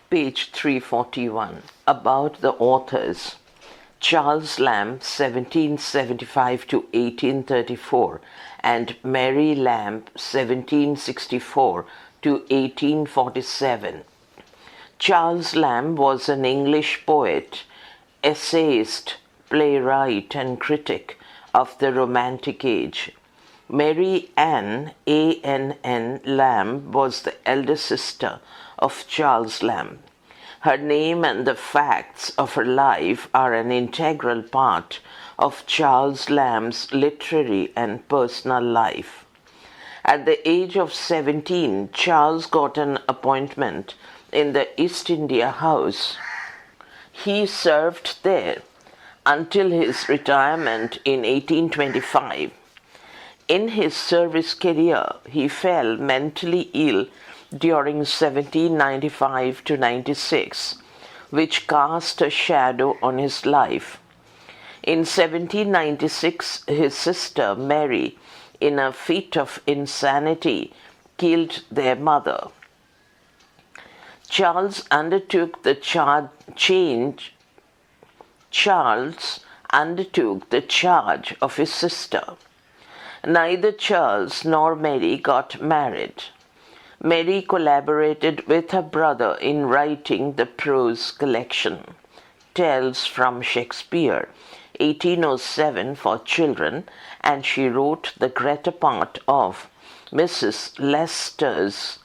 Page 341. About the authors. Charles Lamb, 1775 to 1834, and Mary Lamb, 1764 to 1847. Charles Lamb was an English poet, essayist, playwright, and critic of the Romantic Age. Mary Ann, A.N.N. Lamb, was the elder sister of Charles Lamb. Her name and the facts of her life are an integral part of Charles Lamb's literary and personal life. At the age of 17, Charles got an appointment in the East India House. He served there until his retirement in 1825. In his service career, he fell mentally ill during 1795 to 96, which cast a shadow on his life. In 1796, his sister Mary, in a fit of insanity, killed their mother. Charles undertook the charge of his sister. Neither Charles nor Mary got married. Mary collaborated with her brother in writing the prose collection, Tales from Shakespeare, 1807 for children, and she wrote the greater part of Mrs. Leicester's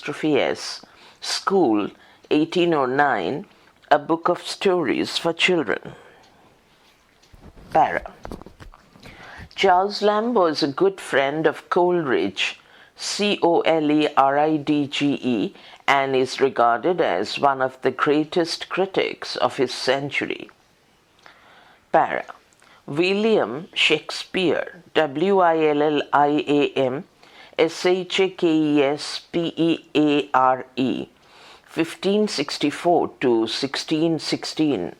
Leicester's School, 1809, a book of stories for children. Para. Charles Lamb was a good friend of Coleridge, Coleridge, and is regarded as one of the greatest critics of his century. Para. William Shakespeare, William Shakespeare, 1564 to 1616.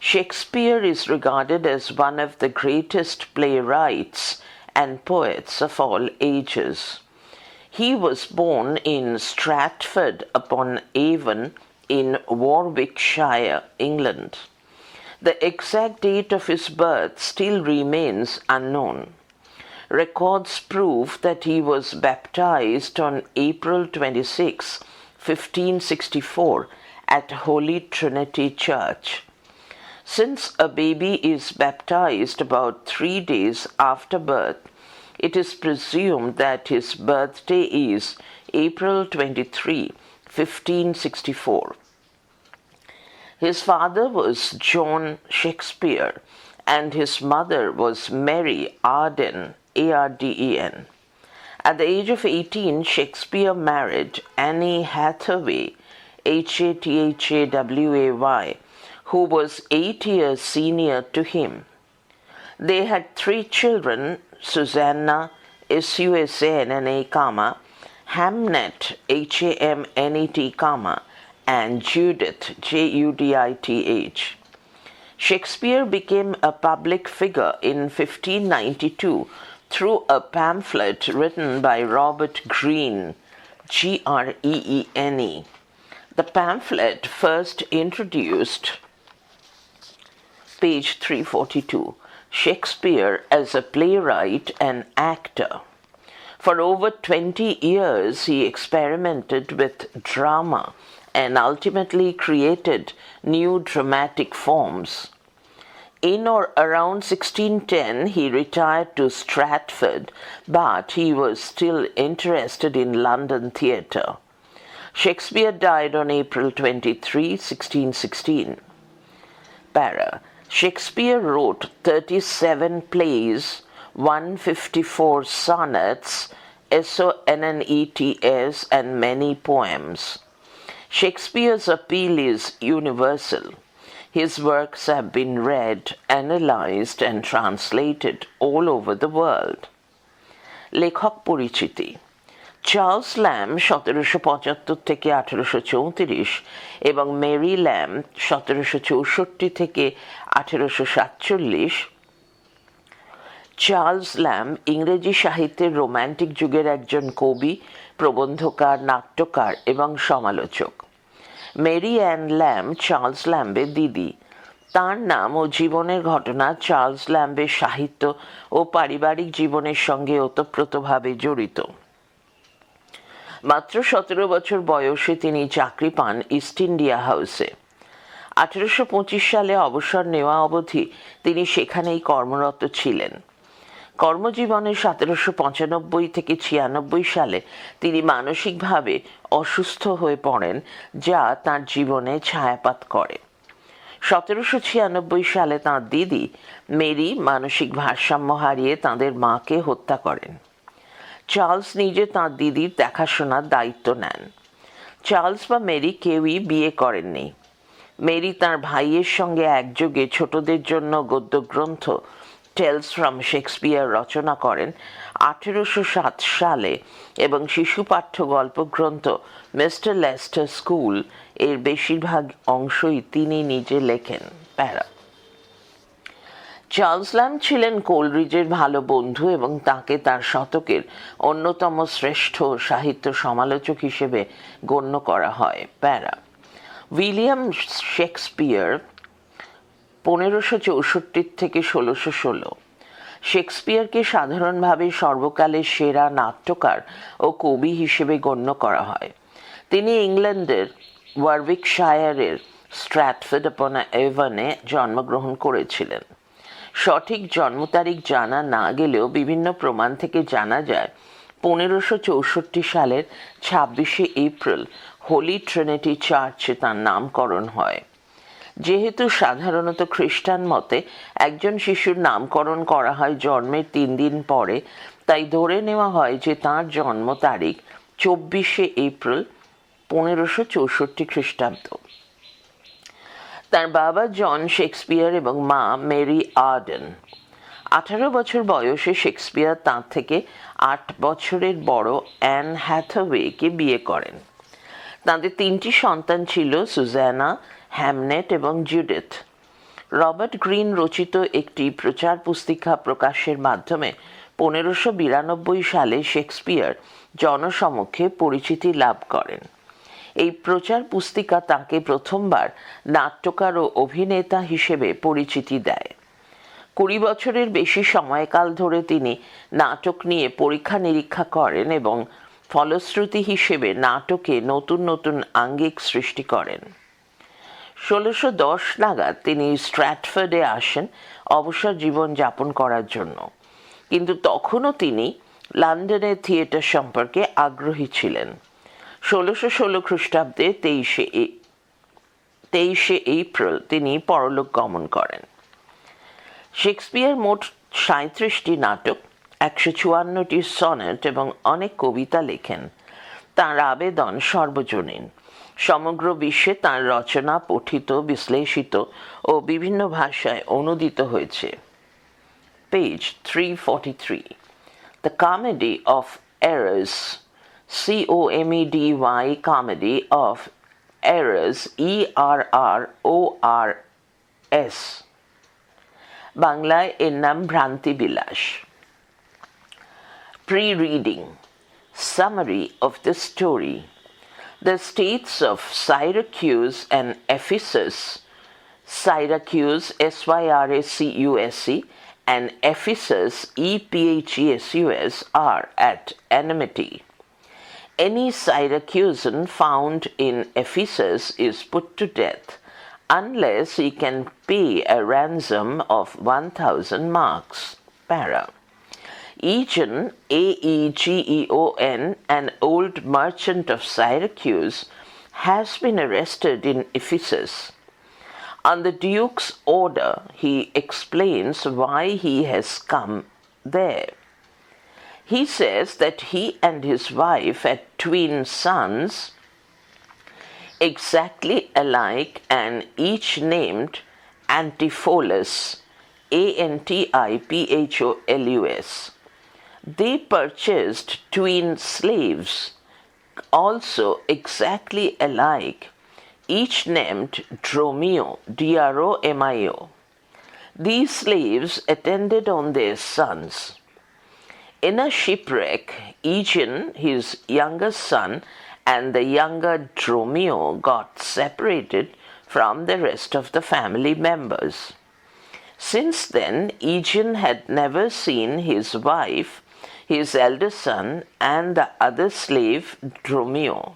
Shakespeare is regarded as one of the greatest playwrights and poets of all ages. He was born in Stratford-upon-Avon in Warwickshire, England. The exact date of his birth still remains unknown. Records prove that he was baptized on April 26, 1564, at Holy Trinity Church. Since a baby is baptized about 3 days after birth, it is presumed that his birthday is April 23, 1564. His father was John Shakespeare, and his mother was Mary Arden, Arden. At the age of 18, Shakespeare married Annie Hathaway, Hathaway, who was 8 years senior to him. They had 3 children, Susanna, Susanna, Hamnet, Hamnet, and Judith, Judith. Shakespeare became a public figure in 1592 through a pamphlet written by Robert Greene, Greene. The pamphlet first introduced, page 342, Shakespeare as a playwright and actor. For over 20 years, he experimented with drama and ultimately created new dramatic forms. In or around 1610, he retired to Stratford, but he was still interested in London theatre. Shakespeare died on April 23, 1616. Para. Shakespeare wrote 37 plays, 154 sonnets, sonnets, and many poems. Shakespeare's appeal is universal. His works have been read, analyzed, and translated all over the world. লেখক পরিচিতি। Charles lamb 1775 থেকে 1834 এবং Mary lamb 1764 থেকে 1847। Charles lamb ইংরেজি সাহিত্যের romantic যুগের একজন কবি, প্রবন্ধকার, নাট্যকার এবং সমালোচক। মেরি অ্যান ল্যাম্ব চার্লস ল্যাম্বের দিদি। তাঁর নাম ও জীবনের ঘটনা চার্লস ল্যাম্বের সাহিত্য ও পারিবারিক জীবনের সঙ্গে ওতপ্রোতভাবে জড়িত। মাত্র 17 বছর বয়সে তিনি চাকরি পান ইস্ট ইন্ডিয়া হাউসে। 1825 সালে অবসর নেওয়া অবধি তিনি সেখানেই কর্মরত ছিলেন। কর্মজীবনে 1795 থেকে 96 সালে তিনি মানসিকভাবে অসুস্থ হয়ে পড়েন, যা তাঁর জীবনে ছায়াপাত করে। 1796 সালে তাঁর দিদি মেরি মানসিক ভারসাম্য হারিয়ে তাঁদের মাকে হত্যা করেন। চার্লস নিজে তাঁর দিদির দেখাশোনার দায়িত্ব নেন। চার্লস বা মেরি কেউই বিয়ে করেননি। মেরি তাঁর ভাইয়ের সঙ্গে একযোগে ছোটদের জন্য গদ্যগ্রন্থ টেলস ফ্রম শেক্সপিয়ার রচনা করেন 1807 সালে এবং শিশু পাঠ্য গল্পগ্রন্থ মিস্টার লেস্টার স্কুল এর বেশিরভাগ অংশই তিনি নিজে লেখেন। প্যারা। চার্লস ল্যাম্ব ছিলেন কোলরিজের ভালো বন্ধু এবং তাকে তার শতকের অন্যতম শ্রেষ্ঠ সাহিত্য সমালোচক হিসেবে গণ্য করা হয়। প্যারা। উইলিয়াম শেক্সপিয়ার 1564 থেকে 1616। শেক্সপিয়ারকে সাধারণভাবে সর্বকালের সেরা নাট্যকার ও কবি হিসেবে গণ্য করা হয়। তিনি ইংল্যান্ডের ওয়ারউইকশায়ারের স্ট্র্যাটফোর্ড আপন এভনে জন্মগ্রহণ করেছিলেন। সঠিক জন্ম তারিখ জানা না গেলেও বিভিন্ন প্রমাণ থেকে জানা যায় 1564 সালের 26শে এপ্রিল হোলি ট্রিনিটি চার্চে তাঁর নামকরণ হয়। যেহেতু সাধারণত খ্রিস্টান মতে একজন শিশুর নামকরণ করা হয় জন্মের 3 দিন পরে, তাই ধরে নেওয়া হয় যে তাঁর জন্ম তারিখ 24শে এপ্রিল 1564 খ্রিস্টাব্দ। তার বাবা জন শেক্সপিয়ার এবং মা মেরি আর্ডেন। 18 বছর বয়সে শেক্সপিয়ার তাঁর থেকে 8 বছরের বড় অ্যান হ্যাথাওয়েকে বিয়ে করেন। তাঁদের 3টি সন্তান ছিল, সুজানা, হ্যামনেট এবং জুডিথ। রবার্ট গ্রিন রচিত একটি প্রচার পুস্তিকা প্রকাশের মাধ্যমে 1592 সালে শেক্সপিয়ার জনসমক্ষে পরিচিতি লাভ করেন। এই প্রচার পুস্তিকা তাঁকে প্রথমবার নাট্যকার ও অভিনেতা হিসেবে পরিচিতি দেয়। 20 বছরের বেশি সময়কাল ধরে তিনি নাটক নিয়ে পরীক্ষা নিরীক্ষা করেন এবং ফলশ্রুতি হিসেবে নাটকে নতুন নতুন আঙ্গিক সৃষ্টি করেন। 1610 নাগাদ তিনি স্ট্র্যাটফোর্ডে আসেন অবসর জীবন যাপন করার জন্য, কিন্তু তখনও তিনি লন্ডনের থিয়েটার সম্পর্কে আগ্রহী ছিলেন। 1616 খ্রিস্টাব্দে 23শে এপ্রিল তিনি পরলোক গমন করেন। শেক্সপিয়ার মোট 37টি নাটক, 154টি সনেট এবং অনেক কবিতা লেখেন। তাঁর আবেদন সর্বজনীন। সমগ্র বিশ্বে তাঁর রচনা পঠিত, বিশ্লেষিত ও বিভিন্ন ভাষায় অনূদিত হয়েছে। Page 343। The comedy of errors, COMEDY, Comedy of Errors, ERRORS। বাংলায় এর নাম ভ্রান্তি বিলাস। Pre-reading. Summary of the story. The states of Syracuse and Ephesus, Syracuse SYRACUSE and Ephesus EPHESUS, are at enmity. Any Syracusan found in Ephesus is put to death unless he can pay a ransom of 1,000 marks. Para. Egon, AEGEON, an old merchant of Syracuse, has been arrested in Ephesus. On the Duke's order, he explains why he has come there. He says that he and his wife had twin sons, exactly alike and each named Antipholus, ANTIPHOLUS. They purchased twin slaves, also exactly alike, each named Dromio, DROMIO. These slaves attended on their sons. In a shipwreck, Aegeon, his younger son, and the younger Dromio got separated from the rest of the family members. Since then, Aegeon had never seen his wife, his elder son, and the other slave, Dromio.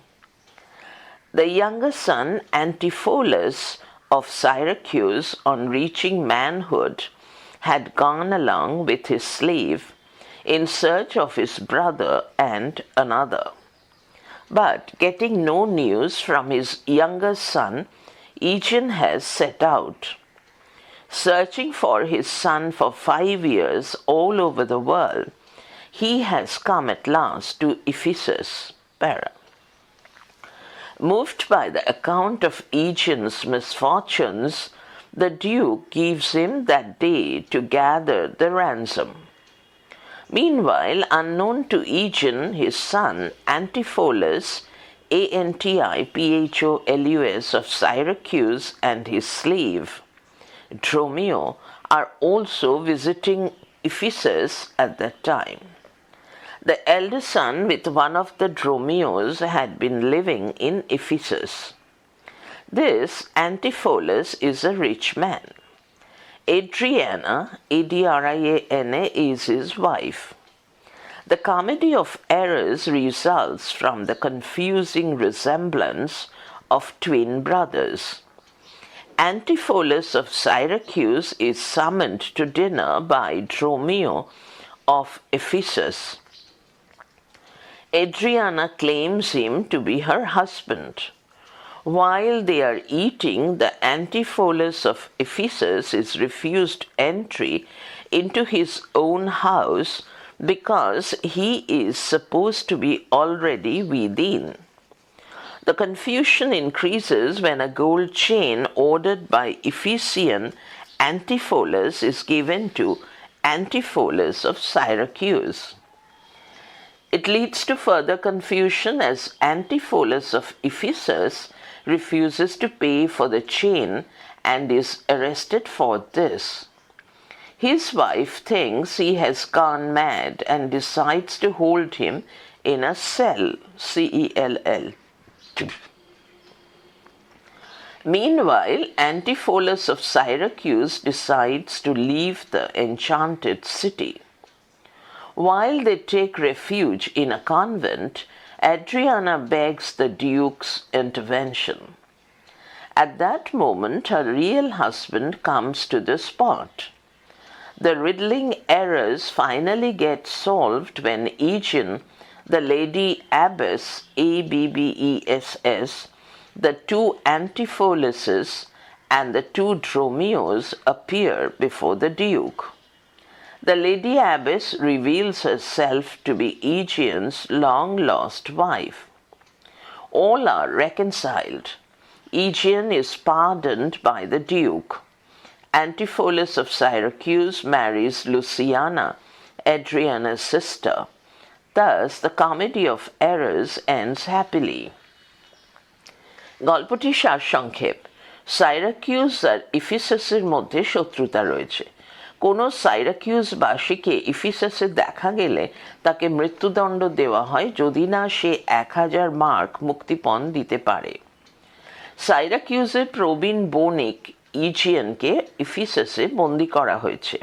The younger son, Antipholus of Syracuse, on reaching manhood, had gone along with his slave in search of his brother and another. But getting no news from his younger son, Aegeon has set out. Searching for his son for 5 years all over the world, he has come at last to Ephesus. Para. Moved by the account of Aegeon's misfortunes, the Duke gives him that day to gather the ransom. Meanwhile, unknown to Aegeon, his son, Antipholus, Antipholus of Syracuse, and his slave, Dromio, are also visiting Ephesus at that time. The elder son with one of the Dromios had been living in Ephesus. This Antipholus is a rich man. Adriana, Adriana, is his wife. The comedy of errors results from the confusing resemblance of twin brothers. Antipholus of Syracuse is summoned to dinner by Dromio of Ephesus. Adriana claims him to be her husband. While they are eating, the Antipholus of Ephesus is refused entry into his own house because he is supposed to be already within. The confusion increases when a gold chain ordered by Ephesian Antipholus is given to Antipholus of Syracuse. It leads to further confusion as Antipholus of Ephesus refuses to pay for the chain and is arrested for this. His wife thinks he has gone mad and decides to hold him in a cell, C-E-L-L. Meanwhile, Antipholus of Syracuse decides to leave the enchanted city. While they take refuge in a convent, Adriana begs the Duke's intervention. At that moment, her real husband comes to the spot. The riddling errors finally get solved when Aegeon, the Lady Abbess, Abbess, the two Antipholuses, and the two Dromios appear before the Duke. The Lady Abbess reveals herself to be Aegeon's long-lost wife. All are reconciled. Aegeon is pardoned by the Duke. Antipholus of Syracuse marries Luciana, Adriana's sister. Thus, the comedy of errors ends happily. গল্পটি সারসংক্ষেপ। Syracuse আর ইফিসাসের মধ্যে শত্রুতা রয়েছে। কোনো সাইরাকিউসবাসীকে ইফিসাসে দেখা গেলে তাকে মৃত্যুদণ্ড দেওয়া হয় যদি না সে 1000 মার্ক মুক্তিপণ দিতে পারে। সাইরাকিউসের প্রবীণ বণিক ইজিয়ানকে ইফিসাসে বন্দী করা হয়েছে।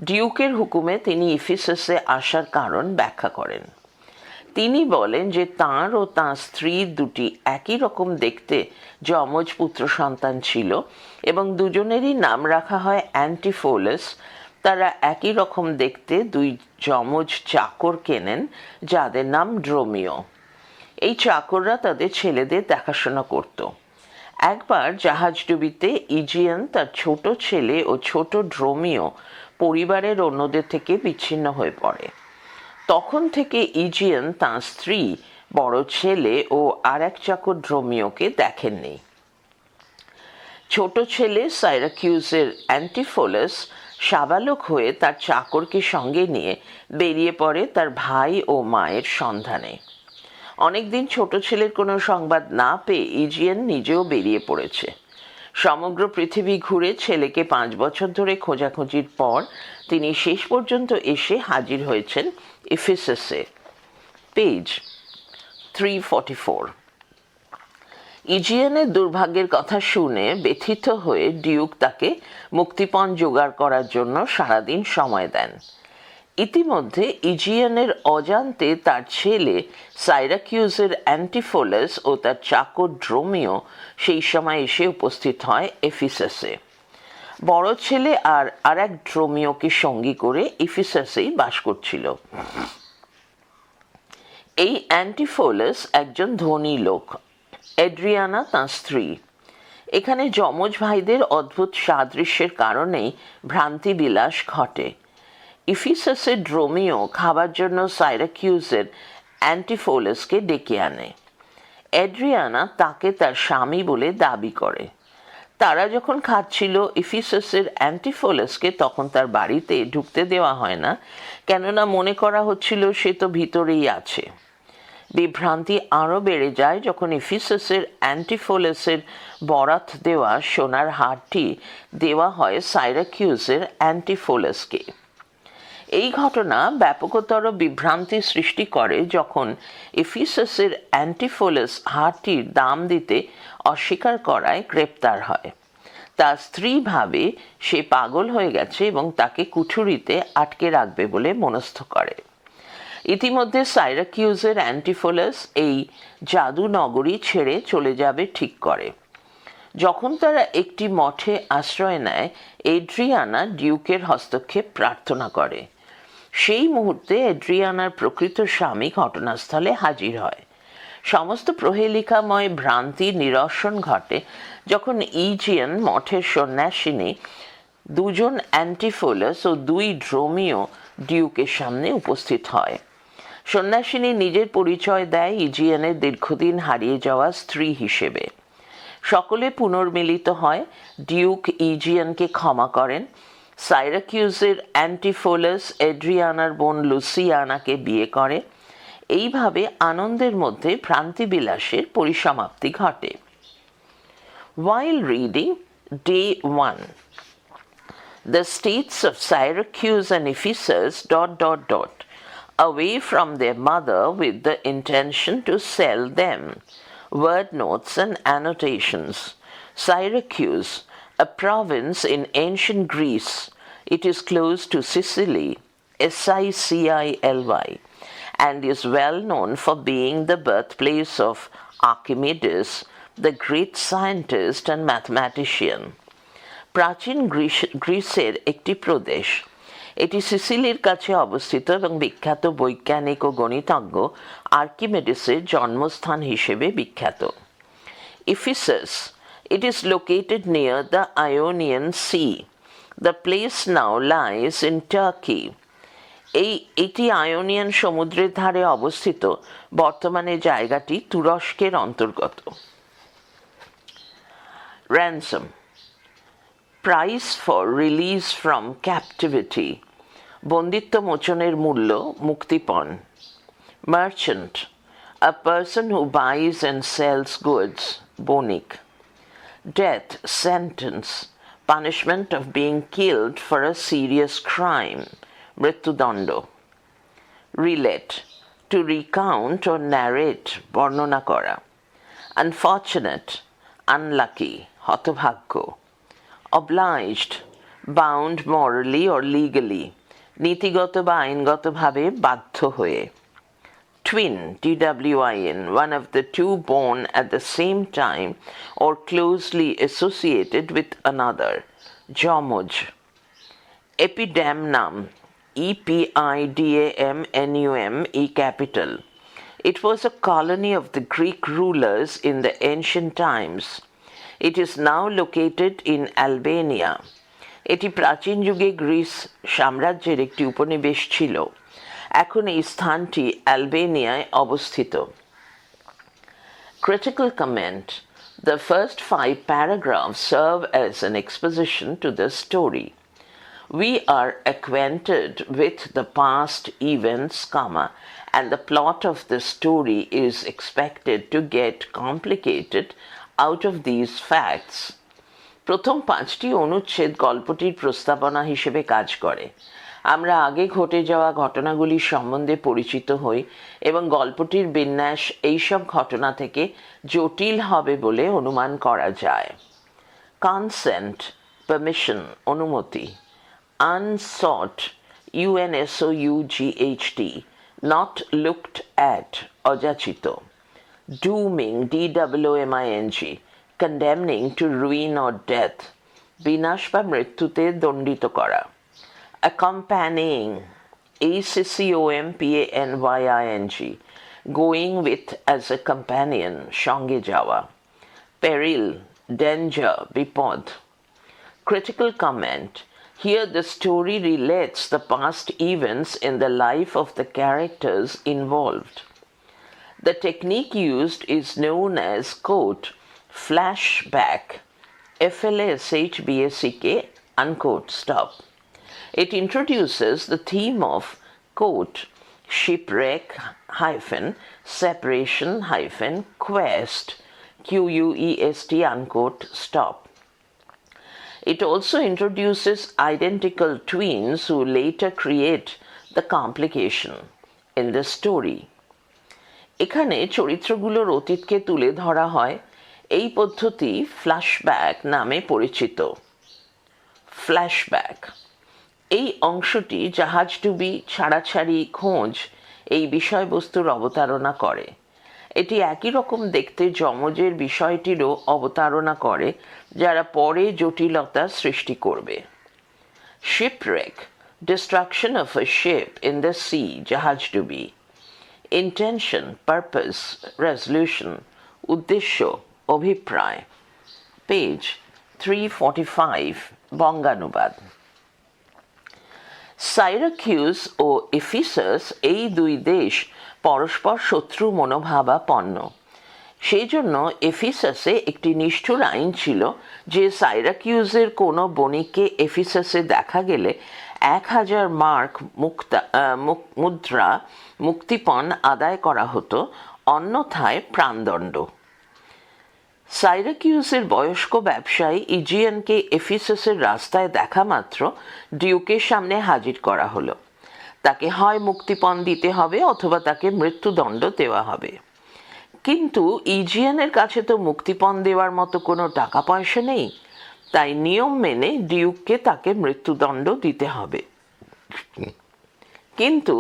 ডিউকের হুকুমে তিনি ইফিসাসে আসার কারণ ব্যাখ্যা করেন। তিনি বলেন যে তাঁর ও তাঁর স্ত্রীর দুটি একই রকম দেখতে যমজ পুত্র সন্তান ছিল এবং দুজনেরই নাম রাখা হয় অ্যান্টিফোলাস। তারা একই রকম দেখতে দুই যমজ চাকর কেনেন যাদের নাম ড্রোমিও। এই চাকররা তাদের ছেলেদের দেখাশোনা করত। একবার জাহাজডুবিতে ইজিয়ান তার ছোট ছেলে ও ছোট ড্রোমিও পরিবারের অন্যদের থেকে বিচ্ছিন্ন হয়ে পড়ে। তখন থেকে ইজিয়ান তাঁর স্ত্রী, বড় ছেলে ও আর এক চাকর ড্রোমিওকে দেখেননি। ছোট ছেলে সাইরাকিউসের অ্যান্টিফোলাস সাবালক হয়ে তার চাকরকে সঙ্গে নিয়ে বেরিয়ে পড়ে তার ভাই ও মায়ের সন্ধানে। অনেকদিন ছোট ছেলের কোনো সংবাদ না পেয়ে ইজিয়ান নিজেও বেরিয়ে পড়েছে। সমগ্র পৃথিবী ঘুরে ছেলেকে 5 বছর ধরে খোঁজাখুঁজির পর তিনি শেষ পর্যন্ত এসে হাজির হয়েছেন এফেসাসে। পেজ 344। ইজিয়ানের দুর্ভাগ্যের কথা শুনে ব্যথিত হয়ে ডিউক তাকে মুক্তিপণ জোগাড় করার জন্য সারাদিন সময় দেন। ইতিমধ্যে ইজিয়ানের অজান্তে তার ছেলে সাইরাকিউসের অ্যান্টিফোলাস ও তার চাকর ড্রোমিও সেই সময় এসে উপস্থিত হয় এফিসাসে। বড় ছেলে আর এক ড্রোমিওকে সঙ্গী করে এফিসাসেই বাস করছিল। এই অ্যান্টিফোলাস একজন ধনী লোক, এড্রিয়ানা তাঁর স্ত্রী। এখানে যমজ ভাইদের অদ্ভুত সাদৃশ্যের কারণেই ভ্রান্তিবিলাস ঘটে। ইফিসাসের ড্রোমিও খাবার জন্য সাইরাকিউসের অ্যান্টিফোলাসকে ডেকে আনে। এড্রিয়ানা তাকে তার স্বামী বলে দাবি করে। তারা যখন খাচ্ছিল, ইফিসাসের অ্যান্টিফোলাসকে তখন তার বাড়িতে ঢুকতে দেওয়া হয় না, কেননা মনে করা হচ্ছিল সে তো ভিতরেই আছে। বিভ্রান্তি আরও বেড়ে যায় যখন ইফিসাসের অ্যান্টিফোলাসের বরাত দেওয়া সোনার হারটি দেওয়া হয় সাইরাকিউসের অ্যান্টিফোলাসকে। এই ঘটনা ব্যাপকতর বিভ্রান্তি সৃষ্টি করে যখন এফিসাসের অ্যান্টিফোলাস হারটির দাম দিতে অস্বীকার করায় গ্রেপ্তার হয়। তার স্ত্রী ভাবে সে পাগল হয়ে গেছে এবং তাকে কুঠুরিতে আটকে রাখবে বলে মনস্থ করে। ইতিমধ্যে সাইরাকিউসের অ্যান্টিফোলাস এই জাদু নগরী ছেড়ে চলে যাবে ঠিক করে। যখন তারা একটি মঠে আশ্রয় নেয়, এড্রিয়ানা ডিউকের হস্তক্ষেপ প্রার্থনা করে। সেই মুহূর্তে এড্রিয়ানার প্রকৃত স্বামী ঘটনাস্থলে হাজির হয়। সমস্ত প্রহেলিকাময় ভ্রান্তি নিরসন ঘটে যখন ইজিয়ান মঠের সন্ন্যাসিনী, 2 জন অ্যান্টিফোলাস ও 2 ড্রোমিও ডিউকের সামনে উপস্থিত হয়। সন্ন্যাসিনী নিজের পরিচয় দেয় ইজিয়ানের দীর্ঘদিন হারিয়ে যাওয়া স্ত্রী হিসেবে। সকলে পুনর্মিলিত হয়। ডিউক ইজিয়ানকে ক্ষমা করেন। সাইরাকিউসের অ্যান্টিফোলাস এড্রিয়ানার বোন লুসিয়ানাকে বিয়ে করে। এইভাবে আনন্দের মধ্যে ভ্রান্তিবিলাসের পরিসমাপ্তি ঘটে। While reading Day 1, the states of Syracuse and Ephesus ... away from their mother with the intention to sell them. Word notes and annotations. Syracuse, a province in ancient Greece. It is close to Sicily, Sicily, and is well known for being the birthplace of Archimedes, the great scientist and mathematician. প্রাচীন গ্রিসের একটি প্রদেশ। এটি সিসিলির কাছে অবস্থিত এবং বিখ্যাত বৈজ্ঞানিক ও গণিতজ্ঞ আর্কিমেডিসের জন্মস্থান হিসেবে বিখ্যাত। Ephesus, it is located near the Ionian Sea. The place now lies in Turkey. এটি আয়োনিয়ান সমুদ্রের ধারে অবস্থিত। বর্তমানে জায়গাটি তুরস্কের অন্তর্গত। Ransom, price for release from captivity, বন্দিত্ব মোচনের মূল্য, মুক্তিপণ। Merchant, a person who buys and sells goods, Banik. Death sentence, punishment of being killed for a serious crime, মৃত্যুদণ্ড। Relate, to recount or narrate, বর্ণনা করা। Unfortunate, unlucky, হতভাগ্য। Obliged, bound morally or legally, নীতিগত বা আইনগতভাবে বাধ্য হয়ে। Twin, twin, one of the two born at the same time or closely associated with another, যমজ। Epidamnum, Epidamnum, capital. It was a colony of the Greek rulers in the ancient times. It is now located in Albania. এটি প্রাচীন যুগে Greece সাম্রাজ্যের একটি উপনিবেশ ছিল। এখন এই স্থানটি অ্যালবেনিয়ায় অবস্থিত। Critical comment. The first 5 paragraphs serve as an exposition to the story. We are acquainted with the past events, and the plot of the story is expected to get complicated out of these facts. প্রথম 5টি অনুচ্ছেদ গল্পটির প্রস্তাবনা হিসেবে কাজ করে। আমরা আগে ঘটে যাওয়া ঘটনাগুলির সম্বন্ধে পরিচিত হই এবং গল্পটির বিন্যাস এইসব ঘটনা থেকে জটিল হবে বলে অনুমান করা যায়। কনসেন্ট, পারমিশন, অনুমতি। আনসট, UNSOUGHT, নট লুকড অ্যাট, অযাচিত। ডুমিং, DOOMING, কন্ডেমনিং to ruin or death, বিনাশ বা মৃত্যুতে দণ্ডিত করা। Accompanying, ACCOMPANYING, going with as a companion, সঙ্গে যাওয়া। Peril, danger, বিপদ। Critical comment, here the story relates the past events in the life of the characters involved. The technique used is known as, quote, flashback, FLASHBACK, unquote, stop. It introduces the theme of, quote, shipwreck hyphen separation hyphen quest, QUEST, unquote, stop. It also introduces identical twins who later create the complication in the story. এখানে চরিত্রগুলোর অতীতকে তুলে ধরা হয়। এই পদ্ধতি flashback নামে পরিচিত। Flashback, এই অংশটি জাহাজডুবি, ছাড়াছাড়ি, খোঁজ এই বিষয়বস্তুর অবতারণা করে। এটি একই রকম দেখতে যমজের বিষয়টিরও অবতারণা করে, যারা পরে জটিলতা সৃষ্টি করবে। Shipwreck, destruction of a ship in the sea, জাহাজডুবি। ইন্টেনশন, পারপাস, রেজলিউশন, উদ্দেশ্য, অভিপ্রায়। পেজ 345, বঙ্গানুবাদ। সাইরাকিউস ও এফিসাস এই দুই দেশ পরস্পর শত্রু মনোভাবাপন্ন। সেই জন্য এফিসাসে একটি নিষ্ঠুর আইন ছিল যে সাইরাকিউসের কোনো বণিককে এফিসাসে দেখা গেলে 1000 মার্ক মুদ্রা মুক্তিপণ আদায় করা হতো, অন্যথায় প্রাণদণ্ড। সাইরাকিউসের বয়স্ক ব্যবসায়ী ইজিয়ানকে এফিসাসের রাস্তায় দেখা মাত্র ডিউকের সামনে হাজির করা হলো। তাকে হয় মুক্তিপণ দিতে হবে অথবা তাকে মৃত্যুদণ্ড দেওয়া হবে। কিন্তু ইজিয়ানের কাছে তো মুক্তিপণ দেওয়ার মতো কোনো টাকা পয়সা নেই, তাই নিয়ম মেনে ডিউককে তাকে মৃত্যুদণ্ড দিতে হবে। কিন্তু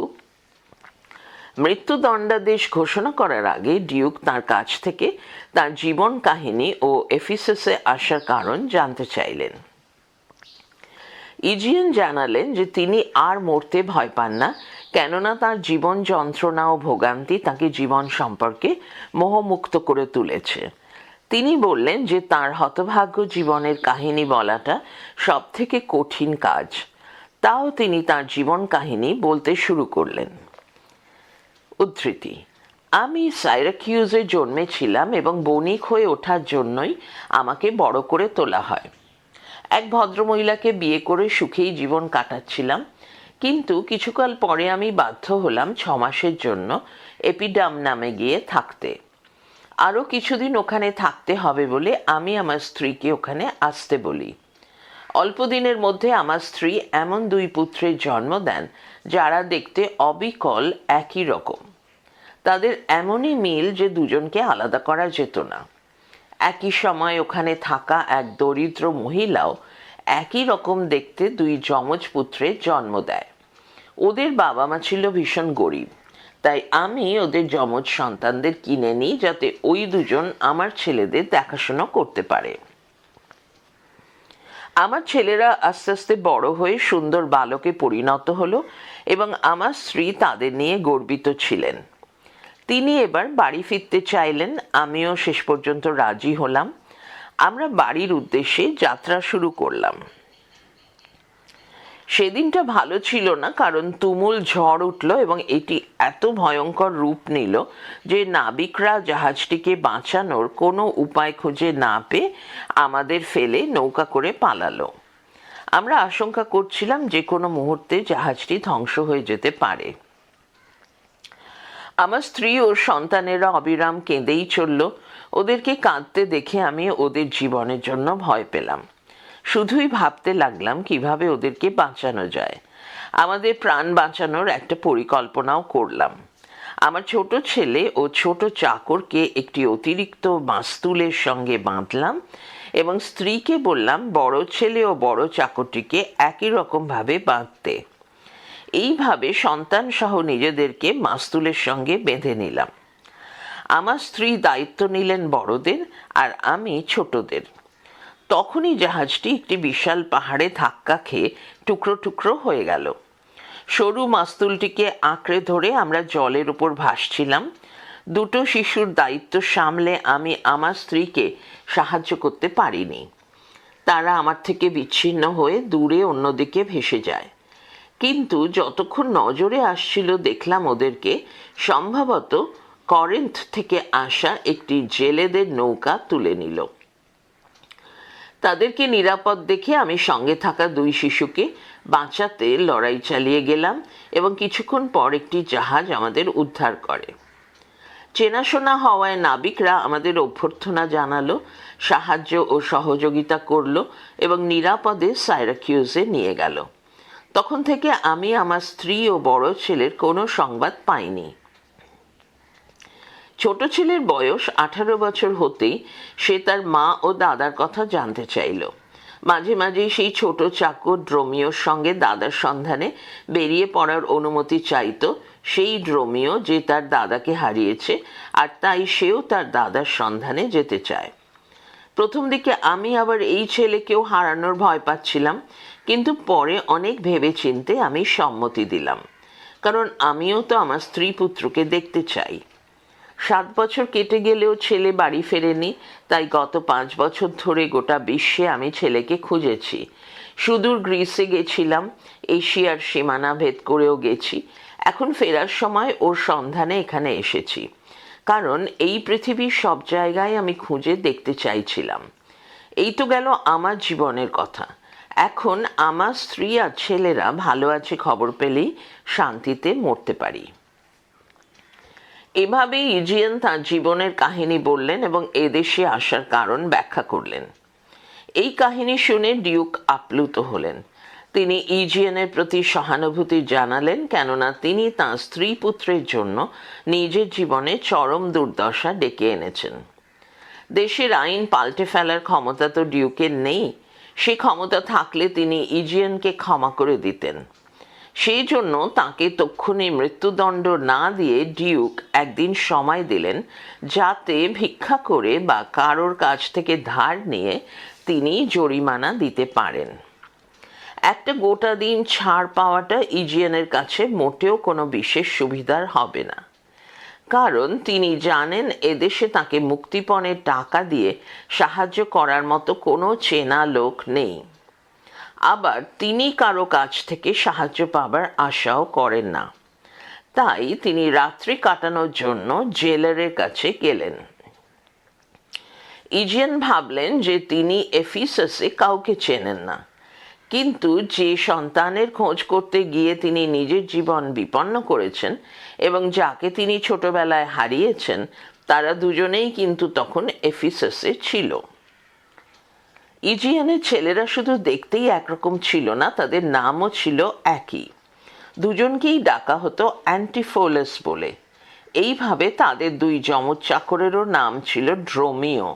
মৃত্যুদণ্ডাদেশ ঘোষণা করার আগে ডিউক তার কাছ থেকে তার জীবন কাহিনী ও এফিসাসে আসার কারণ জানতে চাইলেন। ইজিয়ান জানালেন যে তিনি আর মরতে ভয় পান না, কেননা তার জীবন যন্ত্রণা ও ভোগান্তি তাকে জীবন সম্পর্কে মোহমুক্ত করে তুলেছে। তিনি বললেন যে তার হতভাগ্য জীবনের কাহিনী বলাটা সব থেকে কঠিন কাজ। তাও তিনি তার জীবন কাহিনী বলতে শুরু করলেন। উদ্ধৃতি, আমি সাইরাকিউজে জন্মেছিলাম এবং বণিক হয়ে ওঠার জন্যই আমাকে বড় করে তোলা হয়। এক ভদ্রমহিলাকে বিয়ে করে সুখেই জীবন কাটাচ্ছিলাম, কিন্তু কিছুকাল পরে আমি বাধ্য হলাম 6 মাসের জন্য এপিডাম নামে গিয়ে থাকতে। আরও কিছুদিন ওখানে থাকতে হবে বলে আমি আমার স্ত্রীকে ওখানে আসতে বলি। অল্প দিনের মধ্যে আমার স্ত্রী এমন 2 পুত্রের জন্ম দেন যারা দেখতে অবিকল একই রকম। তাদের এমনই মিল যে দুজনকে আলাদা করা যেত না। একই সময় ওখানে থাকা এক দরিদ্র মহিলাও একই রকম দেখতে 2 যমজ পুত্রের জন্ম দেয়। ওদের বাবা মা ছিল ভীষণ গরিব, তাই আমি ওদের যমজ সন্তানদের কিনে নিই যাতে ওই দুজন আমার ছেলেদের দেখাশোনা করতে পারে। আমার ছেলেরা আস্তে আস্তে বড় হয়ে সুন্দর বালকে পরিণত হলো এবং আমার স্ত্রী তাদের নিয়ে গর্বিত ছিলেন। তিনি এবার বাড়ি ফিরতে চাইলেন, আমিও শেষ পর্যন্ত রাজি হলাম। আমরা বাড়ির উদ্দেশ্যে যাত্রা শুরু করলাম। সেদিনটা ভালো ছিল না, কারণ তুমুল ঝড় উঠল এবং এটি এত ভয়ঙ্কর রূপ নিল যে নাবিকরা জাহাজটিকে বাঁচানোর কোনো উপায় খুঁজে না পেয়ে আমাদের ফেলে নৌকা করে পালালো। আমরা আশঙ্কা করছিলাম যে কোনো মুহূর্তে জাহাজটি ধ্বংস হয়ে যেতে পারে। আমার স্ত্রী ও সন্তানেরা অবিরাম কেঁদেই চলল। ওদেরকে কাঁদতে দেখে আমি ওদের জীবনের জন্য ভয় পেলাম। শুধুই ভাবতে লাগলাম কিভাবে ওদেরকে বাঁচানো যায়। আমাদের প্রাণ বাঁচানোর একটা পরিকল্পনাও করলাম। আমার ছোট ছেলে ও ছোট চাকরকে একটি অতিরিক্ত মাস্তুলের সঙ্গে বাঁধলাম এবং স্ত্রীকে বললাম বড় ছেলে ও বড় চাকরটিকে একই রকমভাবে বাঁধতে। এইভাবে সন্তান সহ নিজেদেরকে মাস্তুলের সঙ্গে বেঁধে নিলাম। আমার স্ত্রী দায়িত্ব নিলেন বড়দের আর আমি ছোটদের। তখনই জাহাজটি একটি বিশাল পাহাড়ে ধাক্কা খেয়ে টুকরো টুকরো হয়ে গেল। সরু মাস্তুলটিকে আঁকড়ে ধরে আমরা জলের উপর ভাসছিলাম। দুটো শিশুর দায়িত্ব সামলে আমি আমার স্ত্রীকে সাহায্য করতে পারিনি। তারা আমার থেকে বিচ্ছিন্ন হয়ে দূরে অন্যদিকে ভেসে যায়। কিন্তু যতক্ষণ নজরে আসছিল দেখলাম ওদেরকে সম্ভবত করিন্থ থেকে আসা একটি জেলেদের নৌকা তুলে নিল। তাদেরকে নিরাপদ দেখে আমি সঙ্গে থাকা দুই শিশুকে বাঁচাতে লড়াই চালিয়ে গেলাম এবং কিছুক্ষণ পর একটি জাহাজ আমাদের উদ্ধার করে। চেনাশোনা হওয়ায় নাবিকরা আমাদের অভ্যর্থনা জানালো, সাহায্য ও সহযোগিতা করলো এবং নিরাপদে সাইরাকিউজে নিয়ে গেল। তখন থেকে আমি আমার স্ত্রী ও বড় ছেলের কোনো সংবাদ পাইনি। ছোট ছেলের বয়স 18 বছর হতেই সে তার মা ও দাদার কথা জানতে চাইল। মাঝে মাঝে সেই ছোট চাকর ড্রোমিওর সঙ্গে দাদার সন্ধানে বেরিয়ে পড়ার অনুমতি চাইত, সেই ড্রোমিও যে তার দাদাকে হারিয়েছে, আর তাই সেও তার দাদার সন্ধানে যেতে চায়। প্রথম দিকে আমি আবার এই ছেলেকেও হারানোর ভয় পাচ্ছিলাম, কিন্তু পরে অনেক ভেবেচিন্তে আমি সম্মতি দিলাম, কারণ আমিও তো আমার স্ত্রী পুত্রকে দেখতে চাই। 7 বছর কেটে গেলেও ছেলে বাড়ি ফেরেনি, তাই গত 5 বছর ধরে গোটা বিশ্বে আমি ছেলেকে খুঁজেছি। সুদূর গ্রিসে গেছিলাম, এশিয়ার সীমানা ভেদ করেও গেছি। এখন ফেরার সময় ওর সন্ধানে এখানে এসেছি, কারণ এই পৃথিবীর সব জায়গায় আমি খুঁজে দেখতে চাইছিলাম। এই তো গেল আমার জীবনের কথা। এখন আমার স্ত্রী আর ছেলেরা ভালো আছে খবর পেলেই শান্তিতে মরতে পারি। এভাবেই ইজিয়ান তাঁর জীবনের কাহিনী বললেন এবং এদেশে আসার কারণ ব্যাখ্যা করলেন। এই কাহিনী শুনে ডিউক আপ্লুত হলেন। তিনি ইজিয়ানের প্রতি সহানুভূতি জানালেন, কেননা তিনি তাঁর স্ত্রী পুত্রের জন্য নিজের জীবনে চরম দুর্দশা ডেকে এনেছেন। দেশের আইন পাল্টে ফেলার ক্ষমতা তো ডিউকের নেই। সে ক্ষমতা থাকলে তিনি ইজিয়ানকে ক্ষমা করে দিতেন। সেই জন্য তাঁকে তক্ষুনি মৃত্যুদণ্ড না দিয়ে ডিউক একদিন সময় দিলেন, যাতে ভিক্ষা করে বা কারোর কাছ থেকে ধার নিয়ে তিনি জরিমানা দিতে পারেন। একটা গোটা দিন ছাড় পাওয়াটা ইজিয়ানের কাছে মোটেও কোনো বিশেষ সুবিধার হবে না, কারণ তিনি জানেন এদেশে তাকে মুক্তিপণের টাকা দিয়ে সাহায্য করার মতো কোনো চেনা লোক নেই। আবার তিনি কারো কাছ থেকে সাহায্য পাবার আশাও করেন না। তাই তিনি রাত্রি কাটানোর জন্য জেলারের কাছে গেলেন। ইজিয়ান ভাবলেন যে তিনি এফিসাসে কাউকে চেনেন না, কিন্তু যে সন্তানের খোঁজ করতে গিয়ে তিনি নিজের জীবন বিপন্ন করেছেন এবং যাকে তিনি ছোটবেলায় হারিয়েছেন, তারা দুজনেই কিন্তু তখন এফিসাসে ছিল। ইজিয়ানের ছেলেরা শুধু দেখতেই একরকম ছিল না, তাদের নামও ছিল একই। দুজনকেই ডাকা হতো অ্যান্টিফোলাস বলে। এইভাবে তাদের দুই যমজ চাকরেরও নাম ছিল ড্রোমিও।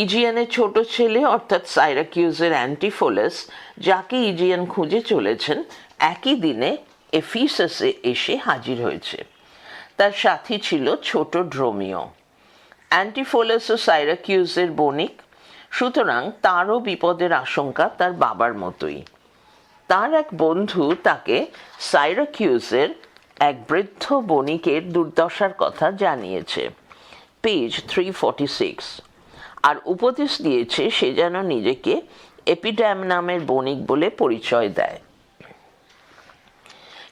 ইজিয়ানের ছোট ছেলে অর্থাৎ সাইরাকিউজের অ্যান্টিফোলাস, যাকে ইজিয়ান খুঁজে চলেছেন, একই দিনে এফিসাসে এসে হাজির হয়েছে। তার সাথী ছিল ছোট ড্রোমিও। অ্যান্টিফোলাস ও সাইরাকিউজের বণিক, সুতরাং তারও বিপদের আশঙ্কা তার বাবার মতোই। তার এক বন্ধু তাকে সাইরাকিউজের এক বৃদ্ধ বণিকের দুর্দশার কথা জানিয়েছে, পেজ 346, আর উপদেশ দিয়েছে সে যেন নিজেকে এপিড্যাম নামের বণিক বলে পরিচয় দেয়।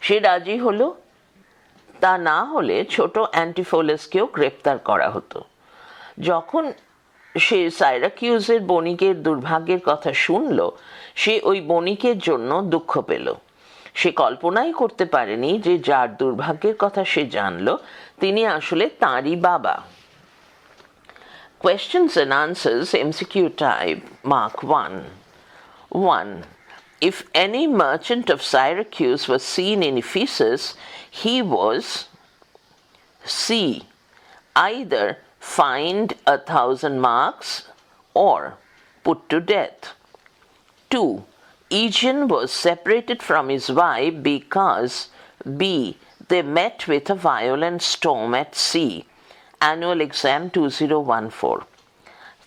সে রাজি হলো। তা না হলে ছোট অ্যান্টিফোলাসকেও গ্রেপ্তার করা হতো। যখন সে সাইরাকিউজের বণিকের দুর্ভাগ্যের কথা শুনল, সে ওই বণিকের জন্য দুঃখ পেল। সে কল্পনাই করতে পারেনি যে যার দুর্ভাগ্যের কথা সে জানল, তিনি আসলে তাঁরই বাবা। Questions and answers, MCQ type, Mark 1. 1. If any merchant of Syracuse was seen in Ephesus, he was C. Either fined 1,000 marks or put to death. 2. Aegeon was separated from his wife because B. They met with a violent storm at sea. Annual Exam 2014.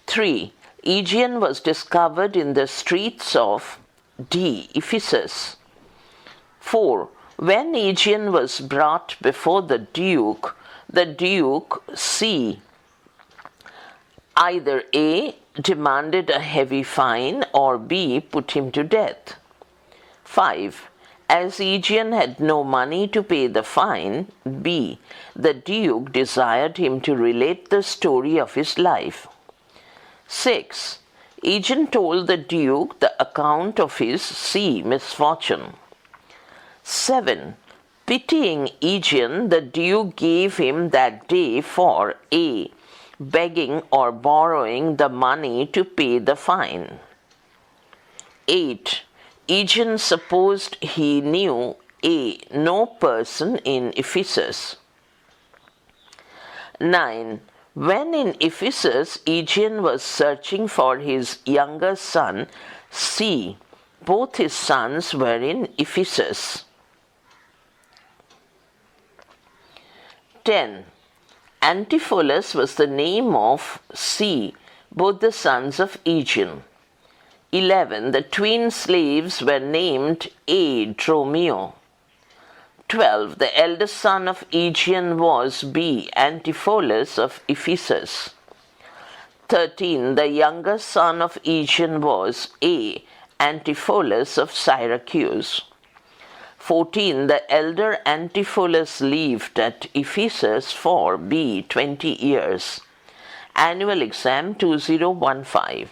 3. Aegeon was discovered in the streets of D. Ephesus. 4. When Aegeon was brought before the Duke C. either A. demanded a heavy fine or B. put him to death. 5. As Aegeon had no money to pay the fine, B. the Duke desired him to relate the story of his life. 6. Aegeon told the Duke the account of his C. misfortune. 7. Pitying Aegeon, the Duke gave him that day for A. begging or borrowing the money to pay the fine. 8. Aegeon supposed he knew A. no person in Ephesus. 9. When in Ephesus, Aegeon was searching for his younger son, C. Both his sons were in Ephesus. 10. Antipholus was the name of C. both the sons of Aegeon. 11. The twin slaves were named A. Dromio. 12. The eldest son of Aegeon was B. Antipholus of Ephesus. 13. The younger son of Aegeon was A. Antipholus of Syracuse. 14. The elder Antipholus lived at Ephesus for B. 20 years. Annual Exam 2015.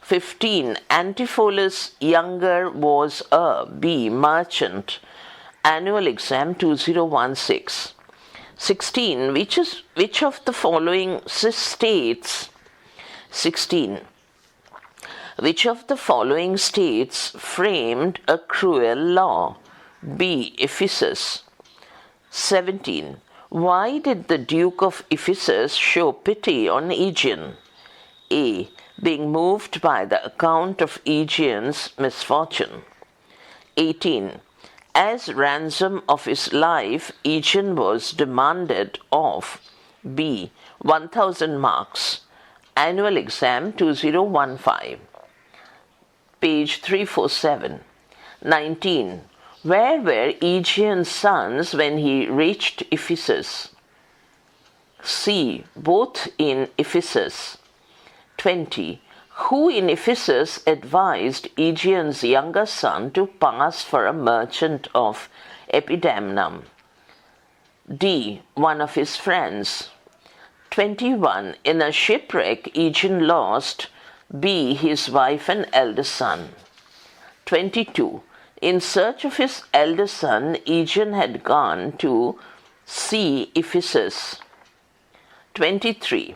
15. Antipholus younger was a B. merchant. Annual Exam 2016. 16. Which of the following states 16. Which of the following states framed a cruel law? B. Ephesus. 17. Why did the Duke of Ephesus show pity on Aegeon? A. Being moved by the account of Aegeon's misfortune. 18. As ransom of his life, Aegeon was demanded of B. 1,000 marks. Annual Exam 2015. Page 347. 19. Where were Aegeon's sons when he reached Ephesus? C. Both in Ephesus. 20. Who in Ephesus advised Aegeon's younger son to pass for a merchant of Epidamnum? D. One of his friends. 21. In a shipwreck, Aegeon lost B. his wife and eldest son. 22. In search of his eldest son, Aegeon had gone to C. Ephesus. 23.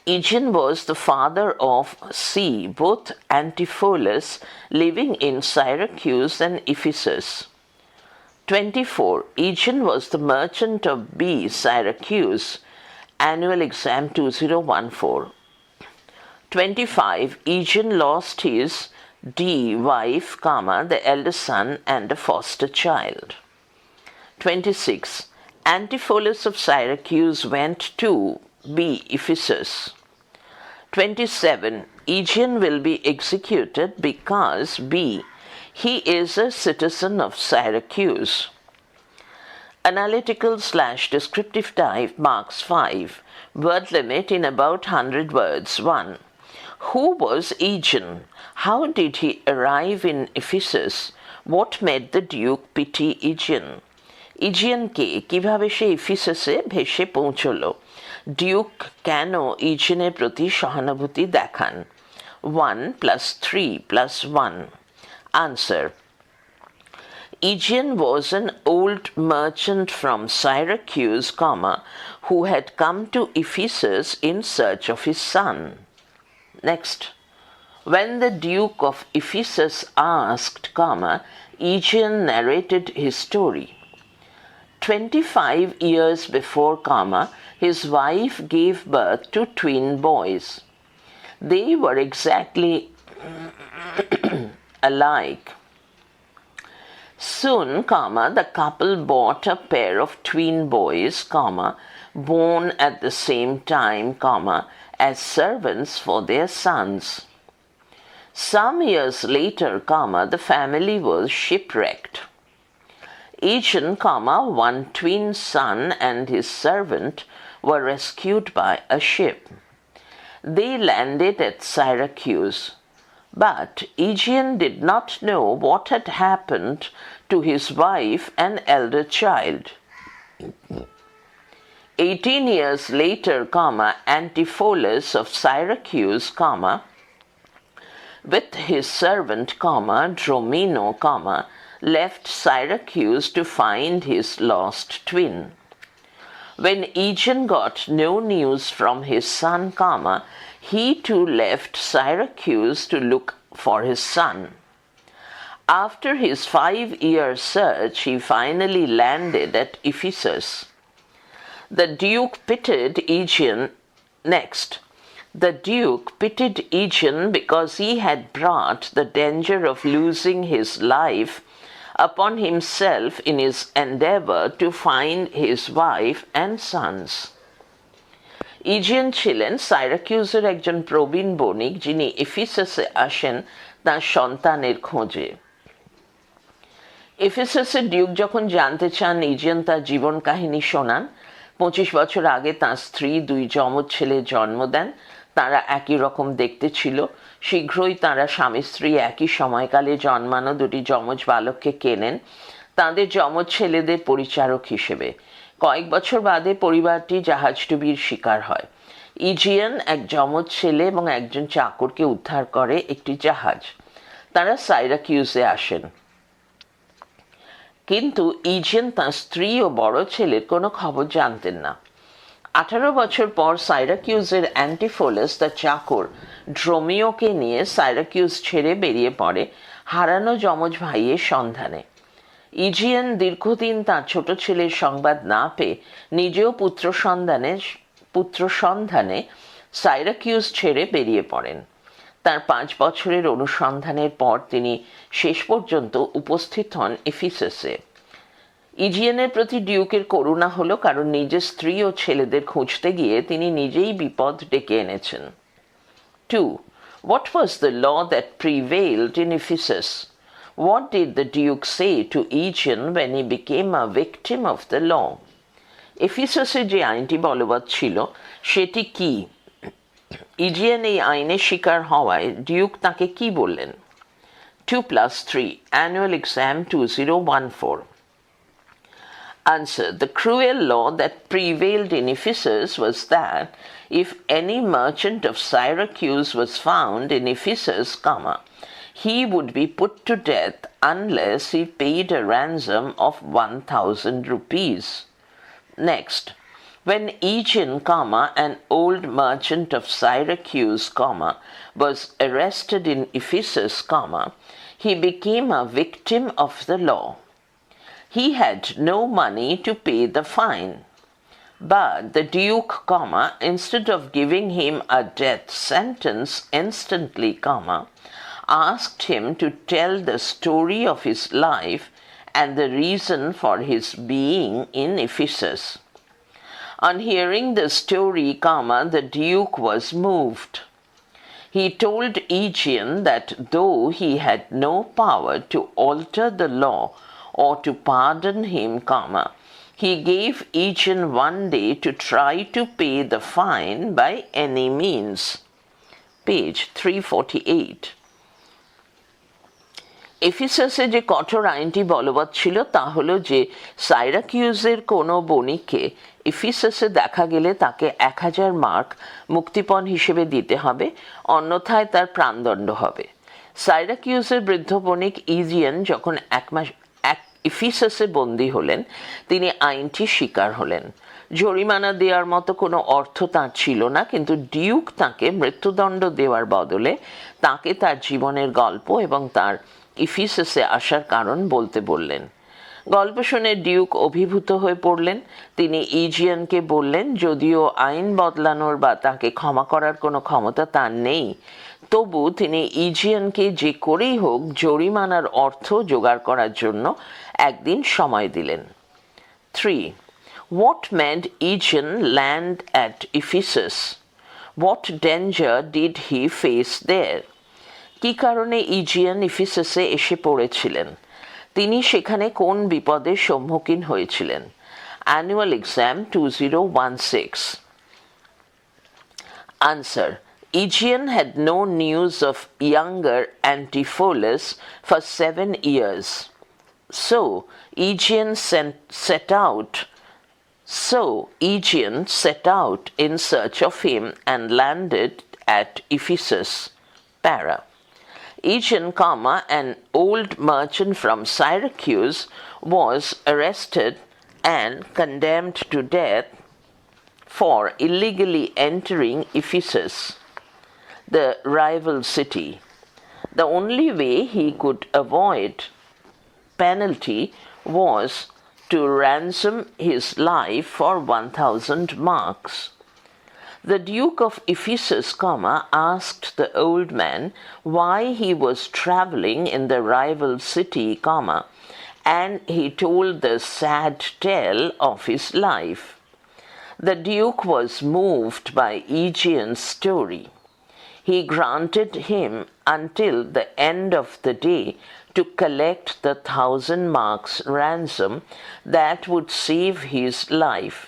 Aegeon was the father of C. both Antipholus, living in Syracuse, and Ephesus. 24. Aegeon was the merchant of B. Syracuse. Annual Exam 2014. 25. Aegeon lost his D. wife, the eldest son, and a foster child. 26. Antipholus of Syracuse went to B. Ephesus. 27. Aegeon will be executed because B. he is a citizen of Syracuse. Analytical/descriptive type marks 5. Word limit in about 100 words. 1. Who was Aegeon? How did he arrive in Ephesus? What made the Duke pity Aegeon? Aegeonকে কিভাবে সে এফিসাসে ভেসে পৌঁছলো? Duke কেন ইজেনের প্রতি সহানুভূতি দেখান? 1 plus 3 plus 1. Answer. Aegeon was an old merchant from Syracuse, who had come to Ephesus in search of his son. Next. When the Duke of Ephesus asked, Aegeon narrated his story. 25 years before, his wife gave birth to twin boys. They were exactly alike. Soon, the couple bought a pair of twin boys, born at the same time, as servants for their sons. Some years later, the family was shipwrecked. Aegeon, one twin son and his servant were rescued by a ship. They landed at Syracuse, but Aegeon did not know what had happened to his wife and elder child. 18 years later, Antipholus of Syracuse, with his servant, Dromino, left Syracuse to find his lost twin. When Aegeon got no news from his son, he too left Syracuse to look for his son. After his 5-year search, he finally landed at Ephesus. The Duke pitied Aegeon next. The Duke pitied Aegeon because he had brought the danger of losing his life upon himself in his endeavor to find his wife and sons. Aegeon ছিলেন সাইরাকিউসের একজন প্রবীণ বণিক যিনি এফিসাসে আসেন তার সন্তানের খোঁজে। এফিসাসের Duke যখন জানতে চান এজিয়ন তার জীবন কাহিনী শোনান। 25 বছর আগে তাঁর স্ত্রী 2 যমজ ছেলে জন্ম দেন। তারা একই রকম দেখতে ছিল। শীঘ্রই তারা স্বামী স্ত্রী একই সময়কালে জন্মানো 2টি যমজ বালককে কেনেন তাঁদের যমজ ছেলেদের পরিচারক হিসেবে। কয়েক বছর বাদে পরিবারটি জাহাজডুবির শিকার হয়। ইজিয়ন এক যমজ ছেলে এবং একজন চাকরকে উদ্ধার করে একটি জাহাজ। তারা সাইরাকিউসে আসেন। কিন্তু ইজিয়ন তাঁর স্ত্রী ও বড় ছেলের কোনো খবর জানতেন না। 18 বছর পর সাইরাকিউসের অ্যান্টিফোলাস তার চাকর ড্রোমিওকে নিয়ে সাইরাকিউস ছেড়ে বেরিয়ে পড়ে হারানো যমজ ভাইয়ের সন্ধানে। ইজিয়ন দীর্ঘদিন তার ছোট ছেলের সংবাদ না পেয়ে নিজেও পুত্র সন্ধানে সাইরাকিউস ছেড়ে বেরিয়ে পড়েন। তার 5 বছরের অনুসন্ধানের পর তিনি শেষ পর্যন্ত উপস্থিত হন এফিসাসে। ইজিয়নের প্রতি ডিউকের করুণা হলো কারণ নিজের স্ত্রী ও ছেলেদের খুঁজতে গিয়ে তিনি নিজেই বিপদ ডেকে এনেছেন। 2. What was the law that prevailed in Ephesus? What did the Duke say to Aegeon when he became a victim of the law? এফিসাসে যে আইনটি বলবৎ ছিল সেটি কি? ইজিয়ন এই আইনের শিকার হওয়ায় ডিউক তাকে কি বললেন? 2+3 Annual Exam 2014. Answer. The cruel law that prevailed in Ephesus was that if any merchant of Syracuse was found in Ephesus, he would be put to death unless he paid a ransom of 1,000 rupees. Next, when Aegeon, an old merchant of Syracuse, was arrested in Ephesus, he became a victim of the law. He had no money to pay the fine. But the Duke, instead of giving him a death sentence instantly, asked him to tell the story of his life and the reason for his being in Ephesus. On hearing the story, the Duke was moved. He told Aegeon that though he had no power to alter the law or to pardon him, he gave Aegeon one day to try to pay the fine by any means. Page 348. এফিসাসে যে কঠোর আইনটি বলবৎ ছিল তা হলো যে সাইরাকিউসের কোনো বণিককে এফিসাসে দেখা গেলে তাকে 1000 মার্ক মুক্তিপণ হিসেবে দিতে হবে, অন্যথায় তার প্রাণদণ্ড হবে। সাইরাকিউসের বৃদ্ধ বণিক ইজিয়ন যখন 1 মাস এফিসাসে বন্দী হলেন তিনি আইনটি শিকার হলেন। জরিমানা দেওয়ার মতো কোনো অর্থ তার ছিল না, কিন্তু ডিউক তাকে মৃত্যুদণ্ড দেওয়ার বদলে তাকে তার জীবনের গল্প এবং তার ইফিসাসে আসার কারণ বলতে বললেন। গল্প শুনে ডিউক অভিভূত হয়ে পড়লেন। তিনি ইজিয়ানকে বললেন, যদিও আইন বদলানোর বা তাকে ক্ষমা করার কোনো ক্ষমতা তার নেই, তবু তিনি ইজিয়ানকে যে করেই হোক জরিমানার অর্থ জোগাড় করার জন্য একদিন সময় দিলেন। 3. What made Aegean land at Ephesus? What danger did he face there? কি কারণে ইজিয়ান ইফিসাসে এসে পড়েছিলেন? তিনি সেখানে কোন বিপদের সম্মুখীন হয়েছিলেন? Annual exam 2016. Answer. Aegean had no news of younger Antipholus for 7 years. So Aegean set out in search of him and landed at Ephesus. Para. Aegean, an old merchant from Syracuse, was arrested and condemned to death for illegally entering Ephesus, the rival city. The only way he could avoid penalty was to ransom his life for 1,000 marks. The Duke of Ephesus, asked the old man why he was traveling in the rival city, and he told the sad tale of his life. The Duke was moved by Aegean's story. He granted him until the end of the day to collect the 1,000 marks ransom that would save his life.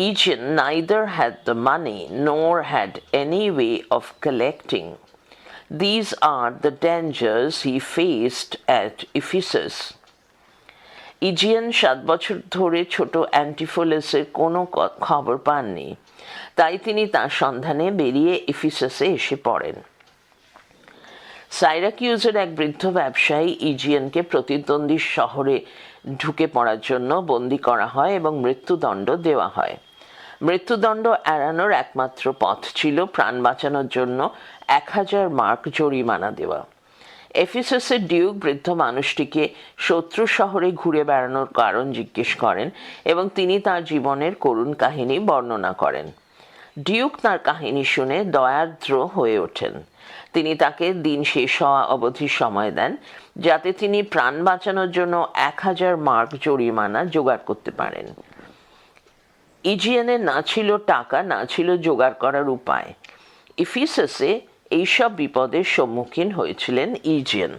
Aegean neither had the money nor had any way of collecting. These are the dangers he faced at Ephesus. Aegean 7 বছর ধরে ছোট অ্যান্টিফোলাসের কোনো খবর পাননি, তাই তিনি তার সন্ধানে বেরিয়ে ইফিসাসে এসে পড়েন। সাইরাকিউজের এক বৃদ্ধ ব্যবসায়ী ইজিয়ানকে প্রতিদ্বন্দ্বী শহরে ঢুকে পড়ার জন্য বন্দী করা হয় এবং মৃত্যুদণ্ড দেওয়া হয়। মৃত্যুদণ্ড এড়ানোর একমাত্র পথ ছিল প্রাণ বাঁচানোর জন্য 1,000 মার্ক জরিমানা দেওয়া। এফিসাসের ডিউক বৃদ্ধ মানুষটিকে শত্রু শহরে ঘুরে বেড়ানোর কারণ জিজ্ঞেস করেন এবং তিনি তার জীবনের করুণ কাহিনী বর্ণনা করেন। ডিউক তার কাহিনী শুনে দয়ার্দ্র হয়ে ওঠেন। তিনি তাকে দিন শেষ হওয়া অবধি সময় দেন, যাতে তিনি প্রাণ বাঁচানোর জন্য 1,000 মার্ক জরিমানা জোগাড় করতে পারেন। ইজিয়ানের না ছিল টাকা, না ছিল জোগাড় করার উপায়। ইফিসাসে এইসব বিপদের সম্মুখীন হয়েছিলেন ইজিয়ান।